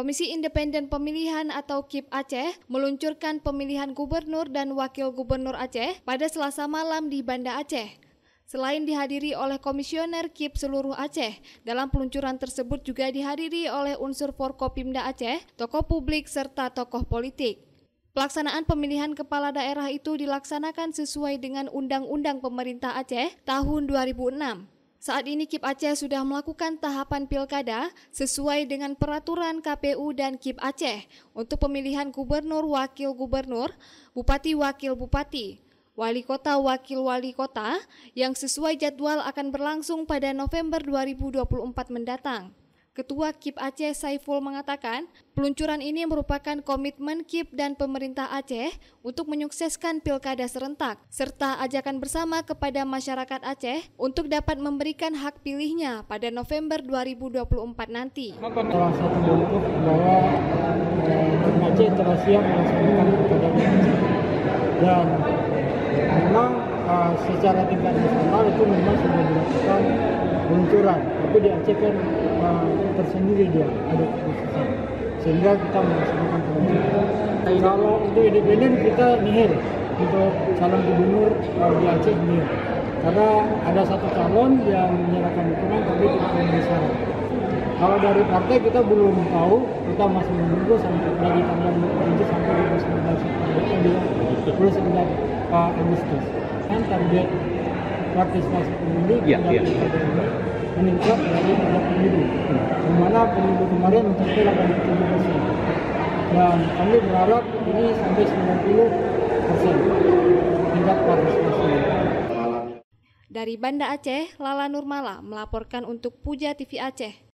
Komisi Independen Pemilihan atau KIP Aceh meluncurkan pemilihan gubernur dan wakil gubernur Aceh pada Selasa malam di Banda Aceh. Selain dihadiri oleh komisioner KIP seluruh Aceh, dalam peluncuran tersebut juga dihadiri oleh unsur Forkopimda Aceh, tokoh publik serta tokoh politik. Pelaksanaan pemilihan kepala daerah itu dilaksanakan sesuai dengan Undang-Undang Pemerintah Aceh tahun 2006. Saat ini KIP Aceh sudah melakukan tahapan pilkada sesuai dengan peraturan KPU dan KIP Aceh untuk pemilihan gubernur, wakil gubernur, bupati, wakil bupati, wali kota, wakil wali kota yang sesuai jadwal akan berlangsung pada November 2024 mendatang. Ketua KIP Aceh Saiful mengatakan, peluncuran ini merupakan komitmen KIP dan pemerintah Aceh untuk menyukseskan pilkada serentak, serta ajakan bersama kepada masyarakat Aceh untuk dapat memberikan hak pilihnya pada November 2024 nanti. Salah satu bentuk bahwa Aceh telah siap melaksanakan pilkada dan memang secara tingkat nasional itu memang sudah dilakukan peluncuran, tapi di Aceh kan tersendiri dia ada keputusan, sehingga kita melaksanakan peluncuran. Kalau untuk independen kita nihil untuk calon gubernur di Aceh nihil, karena ada satu calon yang menyerahkan dukungan tapi tidak memenuhi syarat. Kalau dari partai kita belum tahu, kita masih menunggu sampai dari tanggal 27 sampai 29 Agustus. Kan target partisipasi pemilih meningkat dari pada pemilu, di mana pemilu kemarin mencapai 87%, dan kami berharap ini sampai 90% tingkat partisipasi. Dari Banda Aceh, Lala Nurmala melaporkan untuk Puja TV Aceh.